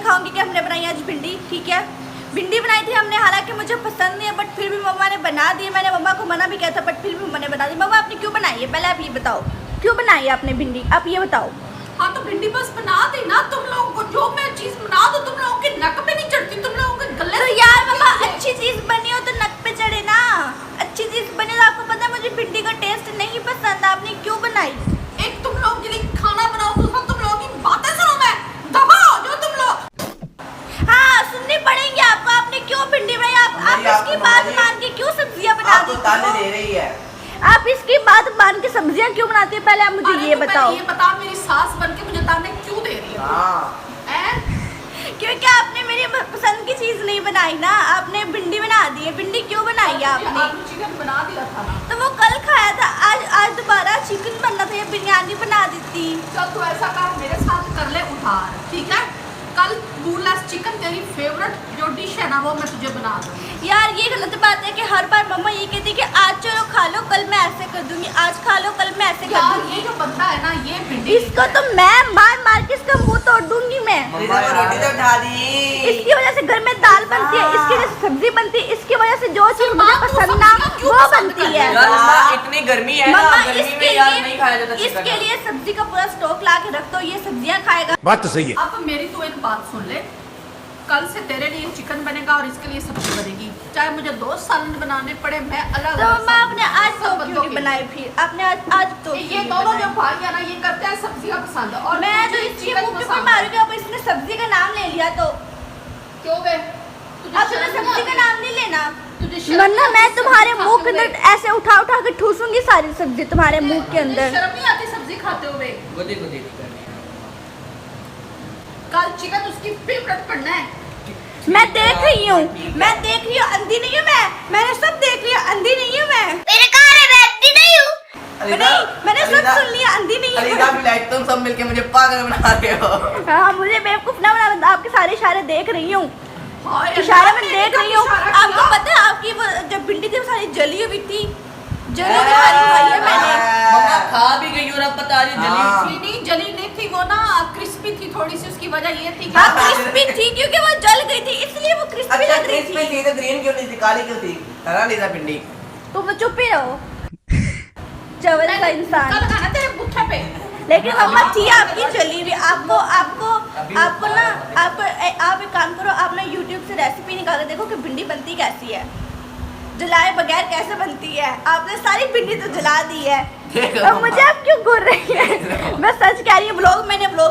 दिखाऊंगी कि हमने बनाई आज भिंडी। ठीक है, भिंडी बनाई थी हमने, हालांकि मुझे पसंद नहीं है बट फिर भी मम्मा ने बना दी। मैंने मम्मा को मना भी किया था बट फिर भी मम्मा ने बना दी। मम्मा आपने क्यों बनाई है, पहले आप ये बताओ, क्यों बनाई है आपने भिंडी, आप ये बताओ। हाँ तो भिंडी बस बना दी ना, तुम लोगों को जो मैं चीज बना दो तुम लोगों के नक पे नहीं चढ़ती, तुम लोगों के गले तो यार मम्मा अच्छी चीज बनी हो तो नक पे चढ़े ना, अच्छी चीज बनी तो आपको पता है मुझे भिंडी का टेस्ट नहीं पसंद, आपने क्यों बनाई। एक तुम लोगों के लिए खाना बनाओ, दूसरा तुम लोगों की बातें सुनो, मैं दफा हो जो तुम लोग। हाँ सुननी पड़ेंगी आपको, आपने क्यों भिंडी बनाई, आप इसकी बात मान के क्यों सब्जियां बना दी, ताने दे रही है आप इसकी बात मान के सब्जियां क्यों बनाती है, पहले आप मुझे ये बताओ। ये बता मेरी सास बन के मुझे ताने क्यों दे रही है? क्योंकि आपने मेरी पसंद की चीज नहीं बनाई ना, आपने भिंडी बना दी है। भिंडी क्यों बनाई है आपने, आलू चिकन बना दिया था ना, तो वो कल खाया था, आज दोबारा चिकन बनना था या बिरयानी बना दी थी। चल तू ऐसा कर मेरे साथ कर ले उधार, ठीक है? कल बोनलेस चिकन तेरी फेवरेट जो डिश है ना वो मैं तुझे बना दूंगी। यार ये गलत बात है कि हर बार मम्मा ये कहती है कि आज चलो खा लो, कल मैं ऐसे कर दूंगी, आज खा लो कल मैं ऐसे कर दूंगी। ये जो बंदा है ना ये भिंडी इसको तो मैं मार मार के इसका मुंह तोड़ दूंगी मैं। रोटी तो उठा दी, इसकी वजह से घर में दाल बनती है, इसकी वजह से सब्जी बनती है, इसकी वजह से जो चीज मुझे पसंद ना वो बनती है। इतनी गर्मी है ना, मम्मा गर्मी में यार नहीं खाया जाता चिकन। इसके लिए सब्जी का पूरा स्टॉक ला के रख दो, ये सब्जियां खाएगा। बात तो सही है। अब मेरी तो एक बात सुन ले, कल से तेरे लिए चिकन बनेगा और इसके लिए सब्जी बनेगी, चाहे मुझे 2 सालन बनाने पड़े, मैं अलग। तो मम्मा आपने आज तो क्यों नहीं बनाई, फिर आपने आज तो ये दोनों जो भाई है ना ये करते हैं सब्जी का पसंद, और मैं तो मुझे इसके चिकन मुंह पे पसंद। मारूंगी, अब इसने सब्जी का नाम ले लिया तो क्यों बे? अब तुम्हें सब्जी का नाम नहीं लेना, तुझे वरना मैं तुम्हारे मुंह के अंदर ऐसे उठा उठा के ठूसूंगी सारी सब्जी तुम्हारे मुंह के अंदर। शर्म नहीं आती सब्जी खाते हुए? गुदी गुदी कल चिकन उसकी फेवरेट पड़ना है। मैं देख रही हूँ, मैं देख रही हूँ, अंधी नहीं हूँ मैंने सब देख लिया, अंधी नहीं हूँ मैं, मेरे कार है मैं अंधी नहीं हूँ, मैंने सब सुन लिया, अंधी नहीं हूँ मैं। तुम सब मिलके मुझे पागल बना रहे हो। हाँ मुझे बेवकूफ ना बना, आपके सारे इशारे देख रही हूँ, हाय इशारे में अल्लाह, देख रही हूँ। इशारा किया। आपको पता है आपकी वो जब भिंडी थी वो सारी जली हुई थी, जली हुई सारी खाई है मैंने। मम्मा खा भी गई और अब बता रही जली। नहीं जली नहीं थी वो ना, क्रिस्पी थी थोड़ी सी, उसकी वजह ये थी कि हाँ क्रिस्पी थी क्योंकि वो जल गई थी इसलिए वो क्रिस्पी अच्छा लग रही क्रिस्पी थी। थी तो ग्रीन क्यों नहीं थी, काली क्यों थी? हरा लीजा भिंडी। तुम चुप ही रहो, चवल का इंसान। कल खाना तेरे बुट्ठे पे। लेकिन मम्मा थी आपकी जली हुई, आपको आपको आपको ना आप एक काम करो, आप ना YouTube से रेसिपी निकाल के देखो कि भिंडी बनती कैसी है, जलाए बगैर कैसे बनती है। आपने सारी भिंडी तो जला दी है और मुझे आप क्यों घूर रही है? मैं सच कह रही हूँ, ब्लॉग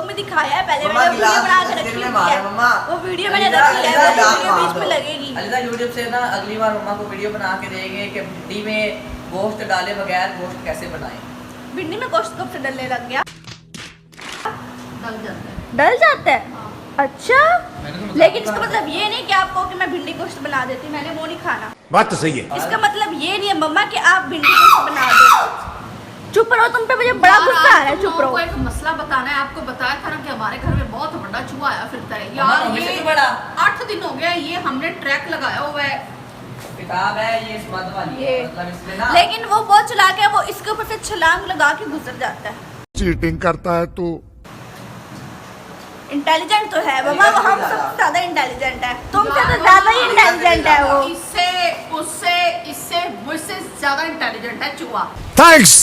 में दिखाया है, पहले मैंने वीडियो बना के रखी हुई है, वो वीडियो मैंने रखी है, वो वीडियो बीच में लगेगी। अलीजा यूट्यूब से ना अगली बार मम्मा को वीडियो बना के देंगे कि भिंडी में गोश्त डाले बगैर गोश्त कैसे बनाएं। भिंडी में गोश्त कब से डलने लग गया? डल जाता है। डल जाता है? अच्छा, लेकिन इसका मतलब ये नहीं कि आप कहो कि मैं भिंडी गोश्त बना देती, मैंने वो नहीं खाना। बात तो सही है। इसका मतलब ये नहीं है मम्मा कि आप भिंडी गोश्त बना दो। चुप रहो, तुम पे मुझे बड़ा गुस्सा आ रहा है, चुप रहो। एक मसला बताना है आपको, बताया था ना कि हमारे घर में बहुत बड़ा चूहा आया फिरता है मम्मा, यार। हमें से ये क्यों बड़ा? 8 दिन हो गया, ये हमने ट्रैक लगाया हुआ है, किताब है ये इस मत वाली है, मतलब इसमें ना लेकिन वो बहुत चालाक है, वो इसके ऊपर से छलांग लगा के गुजर जाता है। चीटिंग करता है तू। इंटेलिजेंट तो है मम्मा, वो हम सबसे ज्यादा इंटेलिजेंट है, तुमसे तो ज्यादा ही इंटेलिजेंट है वो। इससे उससे इससे मुझसे ज्यादा इंटेलिजेंट है चूहा। Thanks,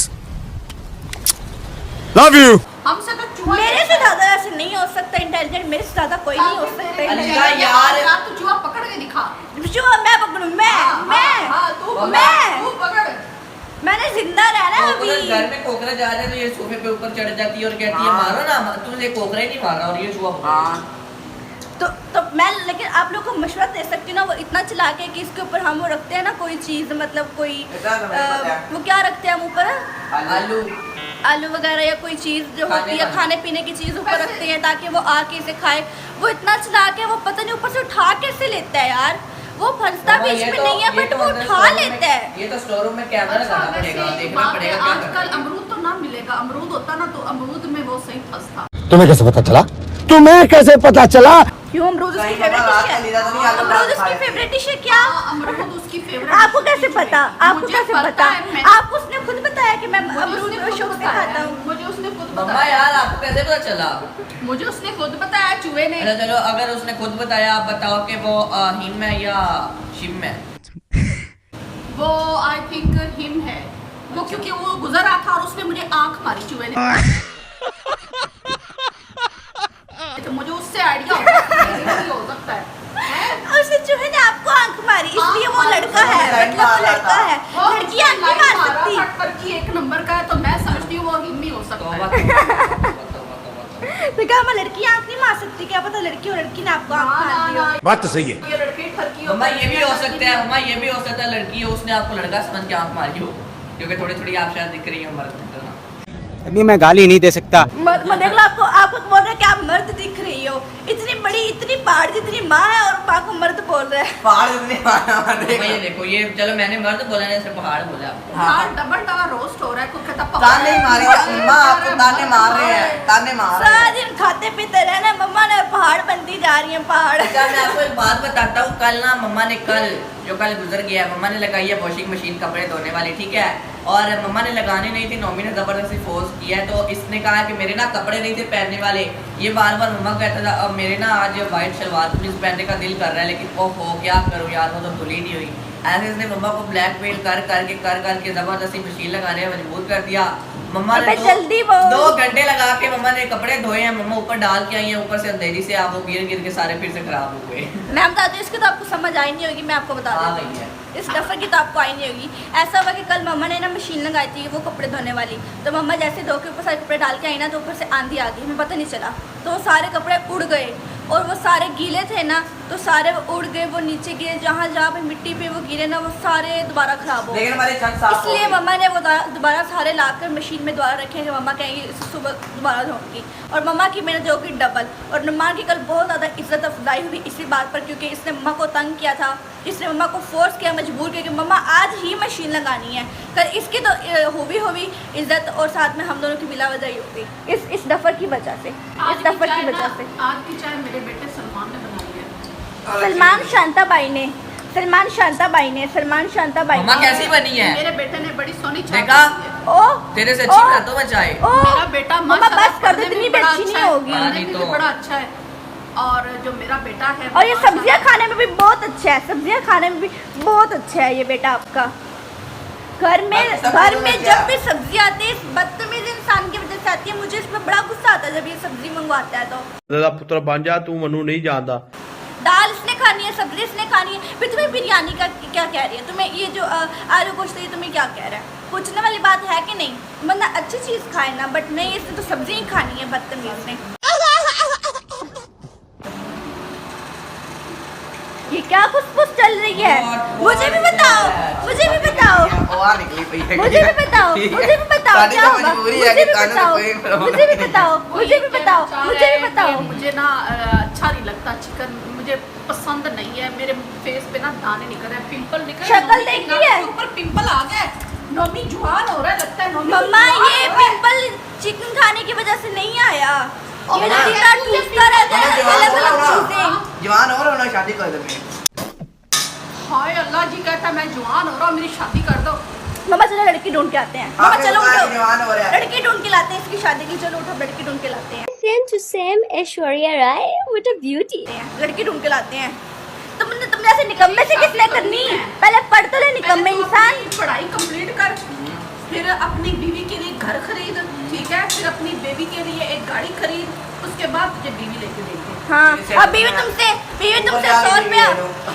love you. हमसे तो चूहा मेरे से ज्यादा ऐसे नहीं हो सकता इंटेलिजेंट, मेरे से ज्यादा कोई नहीं हो सकता अलीजा इंटेलिजेंट। यार तू चूहा पकड़ के दिखा। जो मैं पकड़ूं, तू पकड़। मैंने जिंदा रहना है अभी। घर में कोकरा जा रहे हैं तो ये सोफे पे ऊपर चढ़ जाती है और कहती है मारो ना, तुमने कोकरा ही नहीं मारा और ये चूहा। तो मैं लेकिन आप लोग को मशवरा दे सकती हूँ ना, वो इतना चालाक है कि इसके ऊपर हम वो रखते हैं ना कोई चीज, मतलब कोई वो क्या रखते हैं हम ऊपर, आलू आलू वगैरह या कोई चीज जो होती है खाने पीने की चीज ऊपर रखते हैं ताकि वो आके इसे खाए। वो इतना चालाक है, वो पता नहीं ऊपर से उठा कैसे लेता है यार, वो फंसता बीच में नहीं है बट वो उठा लेता है। ये तो स्टोर रूम में कैमरा लगाना पड़ेगा, देखना पड़ेगा क्या करना आजकल है। अमरूद तो ना मिलेगा, अमरूद होता ना तो अमरूद में वो सही फंसता। तुम्हें कैसे पता चला? तुम्हें कैसे पता चला? क्यों अमरूद उसकी फेवरेट डिश है? अमरूद उसकी फेवरेट डिश है क्या? अमरूद उसकी फेवरेट। आपको कैसे पता? आपको मुझे कैसे पता पता? है, आपको उसने खुद बताया कि मैं अमरूद शौक से खाता हूँ। मुझे उसने उसने खुद मम्मा बताया। यार आपको कैसे पता चला? मुझे उसने खुद बताया, चूहे ने। अच्छा चलो, अगर उसने खुद बताया, आप बताओ कि वो हिम है या शिम है? वो आई थिंक हिम है वो, क्योंकि वो गुजर रहा था और उसने मुझे आंख मारी चूहे ने। तो मुझे उससे आइडिया हो सकता है। उसने चूहे ने आपको आंख मारी इसलिए वो आंख लड़का मारी, है, मतलब वो लड़का है। वो लड़की आंख नहीं मार सकती। सकती। एक नंबर का है तो मैं समझती हूँ वो हिम ही हो सकता तौबा, है। तौबा, तौबा। तो क्या मैं लड़की आंख नहीं मार सकती? क्या पता लड़की और लड़की ने आपको आंख मार दी हो। बात तो सही है। ये लड़के ठरकी मम्मा ये भी हो सकता है, मम्मा ये भी हो सकता है लड़की हो, उसने आपको लड़का समझ के आंख मारी हो, क्योंकि थोड़ी थोड़ी आप शायद दिख रही हो मर्द की तरह। अभी मैं गाली नहीं दे सकता। मैं देख लो आपको आपको बोल रहा है कि आप मर्द दिख रही हो। इतनी बड़ी इतनी पहाड़ जितनी माँ है और माँ को मर्द बोल रहा है। पहाड़ इतने मम्मा ये देखो, ये चलो मैंने मर्द बोला नहीं, सिर्फ पहाड़ बोला। हाँ, डबल तवा रोस्ट हो रहा है। कोई कहता ताने मारी मम्मा, आपको ताने मार रहे हैं, ताने मार रहे सारा हैं। दिन खाते पीते रहना, मम्मा ने पहाड़ बनती जा रही है पहाड़। अच्छा मैं आपको एक बात बताता हूँ, कल ना मम्मा ने जो कल गुजर गया, मम्मा ने लगाई है वॉशिंग मशीन कपड़े धोने वाली, ठीक है, और मम्मा ने लगानी नहीं थी, नोमी ने जबरदस्ती फोर्स किया है, तो इसने कहा कि मेरे ना कपड़े नहीं थे पहनने वाले। ये बार बार मम्मा कहता था, अब मेरे ना आज वाइट शलवार कमीज पहनने का दिल कर रहा है, लेकिन ओहो क्या करूँ यार, वो तो धुली नहीं हुई। ऐसे इसने मम्मा को ब्लैकमेल कर करके जबरदस्ती मशीन लगाने में मजबूर कर दिया। मम्मा ने अबे जल्दी बोल। 2 घंटे लगा के मम्मा ने कपड़े धोए हैं, मम्मा ऊपर डाल के आई है, ऊपर से अंधेरी से आप वो गिर के सारे फिर से खराब हो गए। मैं बताती हूँ, इसकी तो आपको समझ आई नहीं होगी, मैं आपको बता आ देती गई है। हूँ। इस दफे की तो आपको आई नहीं होगी। ऐसा हुआ कि कल मम्मा ने ना मशीन लगाई थी वो कपड़े धोने वाली, तो मम्मा जैसे धो के ऊपर सारे कपड़े डाल के आई ना, तो ऊपर से आंधी आ गई, हमें पता नहीं चला, तो वो सारे कपड़े उड़ गए और वो सारे गीले थे ना, तो सारे वो उड़ गए, वो नीचे गिरे, जहाँ जहाँ पे मिट्टी पे वो गिरे ना, वो सारे दोबारा खराब हो गए। लेकिन हमारे छत साफ हो इसलिए गई। मम्मा ने वो दोबारा सारे लाकर मशीन में दोबारा रखे हैं। मम्मा कहेंगी इसे सुबह दोबारा धोऊंगी, और मम्मा की मेहनत जो कि डबल। और मम्मा की कल बहुत ज़्यादा इज्जत अफजाई हुई इसी बात पर, क्योंकि इसने मम्मा को तंग किया था, इसने मम्मा को फोर्स किया, मजबूर किया कि मम्मा आज ही मशीन लगानी है। कल इसकी तो हुई इज्जत और साथ में हम दोनों की मिला वजाई होगी इस दफर की वजह से, इस दफर की वजह से। आज की चाय मेरे बेटे सलमान ने बनाई है। सलमान शांताबाई ने, सलमान शांताबाई ने, सलमान शांताबाई मम्मा ने। कैसी बनी है? मेरे बेटे ने बड़ी सोनी चाय देखा? बनाई है। ओ तेरे से अच्छी ओ, बनाता हूँ मैं चाय। ओ, मेरा बेटा मम्मा माशाल्लाह बस कर दो, पढ़ने में इतनी भी बड़ा अच्छी अच्छा नहीं है, होगी। पढ़ने में तो। भी बड़ा अच्छा है। और जो मेरा बेटा है और ये माशाल्लाह- सब्जियां खाने में भी बहुत अच्छा है, सब्जियां खाने में भी बहुत अच्छा है ये बेटा आपका। घर में जब भी सब्जी आती है इस बदतमीज इंसान की वजह से आती है, मुझे इसमें बड़ा गुस्सा आता है जब ये सब्जी मंगवाता है। तो पुत्र बन जा, तू मनु नहीं जानता। दाल इसने खानी है, सब्जी इसने खानी है, फिर तुम्हें बिरयानी का क्या कह रही है? तुम्हें ये जो आलू गोश्त है तुम्हें क्या कह रहा है? पूछने वाली बात है कि नहीं? बंदा अच्छी चीज़ खाए ना, बट नहीं, इसने तो सब्जी ही खानी है बदतमीज ने। ये क्या फुसफुस चल रही है? मुझे भी बताओ, मुझे भी बताओ, मुझे भी बताओ, मुझे भी बताओ क्या होगा? मुझे भी बताओ, मुझे भी बताओ, मुझे भी बताओ, मुझे भी बताओ। मुझे ना अच्छा नहीं लगता चिकन, मुझे पसंद नहीं है। मेरे फेस पे ना दाने निकल रहे हैं, पिंपल निकल रहे हैं। शक्ल नोमी के देखी नाक है? के ऊपर पिंपल आ गया है। नोमी जुआन हो रहा है, लगता है नोमी मम्मा जुआन ये हो रहा है। पिंपल चिकन खाने की वजह से नहीं आया, ये जो जितना टूटता रहता है अलग अलग चीजें। जवान हो रहा शादी कर दो। हाय अल्लाह जी कहता है मैं जुआन हो रहा हूँ, मेरी शादी कर दो। मम्मा चलो लड़की ढूंढ के आते हैं। मम्मा चलो जवान हो रहा उठो, लड़की ढूंढ के लाते हैं इसकी शादी की। चलो उठो, लड़की ढूंढ के लाते हैं। Same to same, Aishwarya Rai, what a beauty. लड़की ढूंढ के लाते हैं। तुम जैसे निकम्मे से किसने करनी? पहले पढ़ तो ले निकम्मे पहले तो इंसान। अपनी पढ़ाई कंप्लीट कर, फिर अपनी बीवी के लिए घर खरीद, ठीक है, फिर अपनी बेबी के लिए एक गाड़ी खरीद, उसके बाद तुझे बीवी लेके देंगे। हाँ, अब बीवी तुमसे 100 रुपया,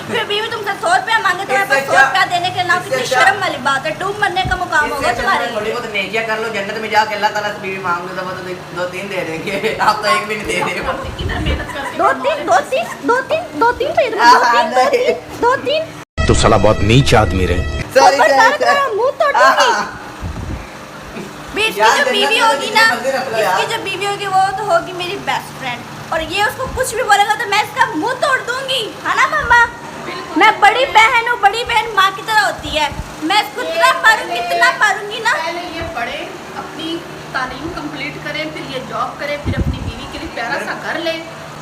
फिर बीवी तुमसे 100 रुपया मांगे, तुम्हारे पास 100 रुपया देने के नाम कितनी शर्म वाली बात है। डूब मरने का मुकाम होगा तुम्हारे लिए। को तो नेकिया कर लो, जन्नत में जाके अल्लाह ताला से बीवी मांग लो, तो 2-3 दे देंगे। आप तो एक भी नहीं दे रहे हो। इधर मेहनत करके दो तीन चाहिए तुम्हें, दो तीन। तू साला बहुत नीच आदमी रहे। ऊपर सारा तुम्हारा मुंह तोड़ दूंगी। इसकी जो बीवी होगी ना, इसकी जो बीवी होगी वो तो होगी मेरी बेस्ट फ्रेंड, और ये उसको कुछ भी बोलेगा तो मैं इसका मुंह तोड़ दूंगी, है ना मम्मा? मैं बड़ी बहन हूँ, बड़ी बहन माँ की तरह होती है। मैं इसको इतना मारूंगी ना। पहले ये पढ़े, अपनी तालीम कंप्लीट करें, फिर ये जॉब करें, फिर अपनी बीवी के लिए प्यारा सा घर ले,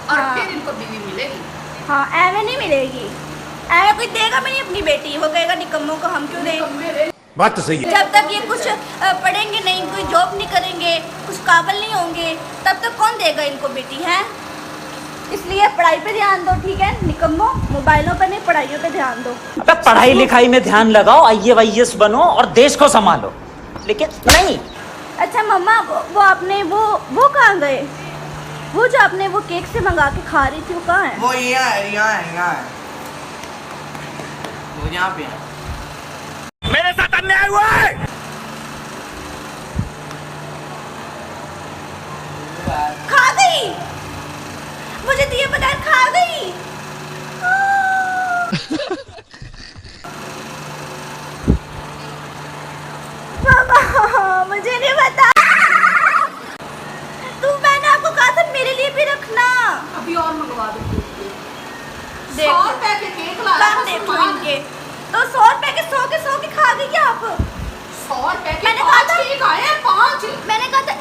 और हाँ। फिर इनको बीवी मिलेगी। हाँ, ऐवे नहीं मिलेगी, ऐवे कोई देगा भी नहीं अपनी बेटी। वो कहेगा निकम्मों को हम क्यों दें? बात तो सही है। जब तक ये कुछ पढ़ेंगे नहीं, कोई जॉब नहीं करेंगे, कुछ काबिल नहीं होंगे, तब तक कौन देगा इनको बेटी है। इसलिए पढ़ाई पे ध्यान दो, ठीक है निकम्मो, मोबाइलों पे नहीं पढ़ाइयों पे ध्यान दो। अबे पढ़ाई लिखाई में ध्यान लगाओ, IAS बनो और देश को संभालो, लेकिन नहीं। अच्छा मम्मा, वो आपने वो कहाँ गए? वो जो आपने वो केक से मंगा के खा रही थी, वो कहाँ है? वो यहाँ है वो यहाँ पे है। मेरे साथ अन्याय हुआ है। खा गई, मुझे दिए बगैर खा गई। मामा मुझे नहीं पता। मैंने आपको कहा था मेरे लिए भी रखना। अभी और मंगवा दो। देखो 100 रुपए के केक ला कम देखो इनके, तो 100 रुपए के 100 के खा गई आप। 100 रुपए के मैंने कहा 5 था- केक आए हैं, 5। मैंने कहा था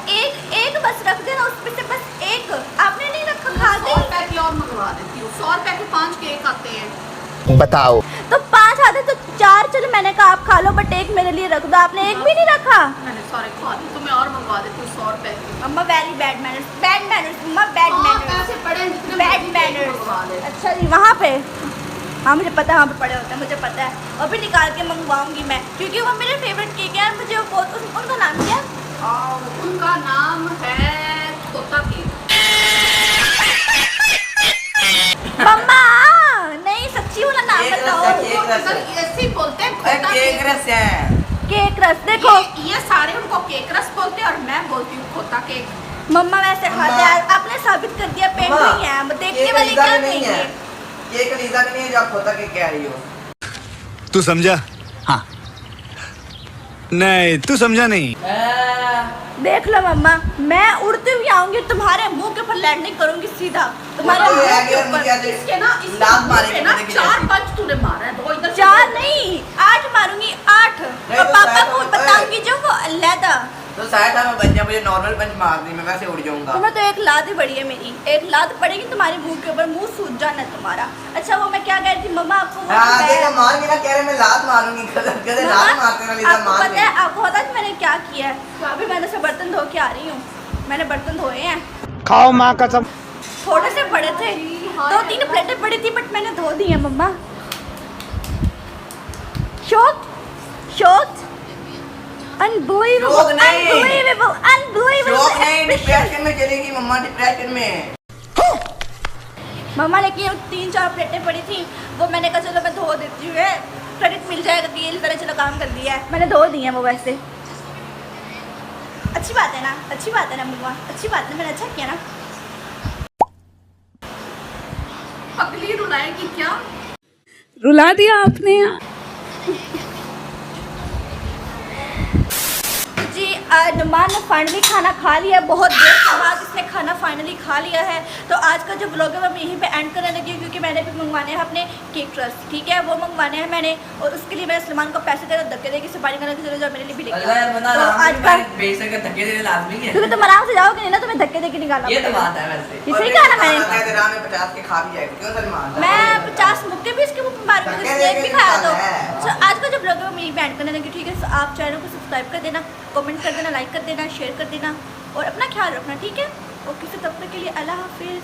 एक बस रख देना, उसमें से बस एक आपने नहीं रखा, खा 100 गई। रुपए की और मंगवा देती हूँ। 100 रुपए के 5 केक आते हैं। बताओ। तो 5 आते तो 4, चलो मैंने कहा आप खा लो, बट एक मेरे लिए रख दो, आपने एक भी नहीं रखा। मैंने सारे खा दी, तुम्हें और मंगवा देती हूँ 100 रुपए की। अम्मा वेरी बैड मैनर्स मम्मा, बैड हाँ, मैनर्स, पैसे पड़े जितने बैड मर्जी केक मंगवा मैनर्स। दे। अच्छा जी, वहाँ पे हाँ मुझे पता है, वहाँ पे पड़े होते हैं, मुझे पता है। और भी निकाल के मंगवाऊंगी मैं, क्योंकि वो मेरे फेवरेट केक है। मुझे वो बहुत, उनका नाम क्या है? उनका नाम है तोता केक। मम्मा नहीं, सच्ची वाला नाम केक बताओ। रस है, केक रस है। ऐसे ही बोलते हैं अरे खोता केक रस है। केक रस देखो। ये सारे उनको केक रस बोलते हैं और मैं बोलती हूँ खोता केक। मम्मा वैसे खाते हैं, आपने साबित कर दिया पेंट मम्मा, नहीं है, अब देखने केक वाले लीजा क्या भी नहीं है। कहेंगे। केक लीजा भी नहीं है जो आप खोता केक कह रही हो। तू समझा? हाँ। नहीं, तू समझा नहीं। देख लो मम्मा, मैं उड़ती हुई आऊंगी, तुम्हारे मुंह के ऊपर लैंडिंग करूंगी सीधा, तुम्हारे वो तो मुंह है के यार, ऊपर। मुझे आज इसके ना लात मारेंगे ना मुझे 4-5 तूने मारा है। 2 इधर से 4 दो नहीं 8 मारूंगी, 8। नहीं और तो पापा शायद को हम- बताऊंगी जो वो अलहदा। तो शायद मैं बन जाऊँ, मुझे नॉर्मल पंच मार दी, मैं वैसे उड़ जाऊंगा। तुम्हें तो एक लात ही बड़ी है मेरी, एक लात पड़ेगी तुम्हारे मुंह के ऊपर, मुंह सूज जाना है तुम्हारा। अच्छा वो मैं क्या कह रही थी मम्मा, आपको वो हाँ पता है- देखा मार के ना कह रहे मैं लात मारूंगी, कहते लात मारते ना लीजा आपको मार पता है, आपको पता है कि मैंने क्या किया है? अभी मैंने से बर्तन धो के आ रही हूँ, मैंने बर्तन धोए हैं। खाओ माँ कसम। थोड़े से बड़े थे, 2-3 प्लेटें पड़ी थी, बट मैंने धो दी है मम्मा। शौक शौक नहीं। अनबिलीवेबल शौक नहीं, डिप्रेशन में चलेगी मम्मा, डिप्रेशन में। मम्मा लेकिन 3-4 प्लेटें पड़ी थी, वो मैंने कहा चलो मैं धो देती हूँ, क्रेडिट मिल जाएगा कि ये तरह चलो काम कर दिया है, मैंने धो दी है वो। वैसे अच्छी बात है ना, अच्छी बात है ना मम्मा, अच्छी बात है, मैंने अच्छा किया ना। अगली रुलाएगी क्या? रुला दिया आपने। जी नुमान ने फाइनली खाना खा लिया, बहुत देर के बाद इसने खाना फाइनली खा लिया है। तो आज का जो ब्लॉग है वो मैं यहीं पे एंड करने लगी हूँ, क्योंकि मैंने भी मंगवाने हैं अपने केक रस, ठीक है वो मंगवाने हैं मैंने, और उसके लिए मैंने सलमान को पैसे दे धक्के दे के सफारी करने चले जाओ, मेरे लिए भी लेके अल्लाह यार, बंदा आओ। तो आराम आज से का बेशक का धक्के देने लाजमी है। क्योंकि तुम आराम से जाओगे नहीं ना, तुम्हें धक्के दे के निकालना ये तो पड़ेगा। बात है वैसे। ये सही कहा ना मैंने? में 50 के खा भी जाएगा, क्यों सलमान? मैं 50 मुक्के भी इसके मुंह पे मारूंगी, धक्के उसने एक देके भी खाया तो। निकालना है। तो आज का जो ब्लॉग है वो मैं बैंड करने लगी, ठीक है। तो आप चैनल को सब्सक्राइब कर देना, कमेंट कर देना, लाइक कर देना, शेयर कर देना, और अपना ख्याल रखना, ठीक है। ओके, तो तब तक के लिए अल्लाह हाफिज़।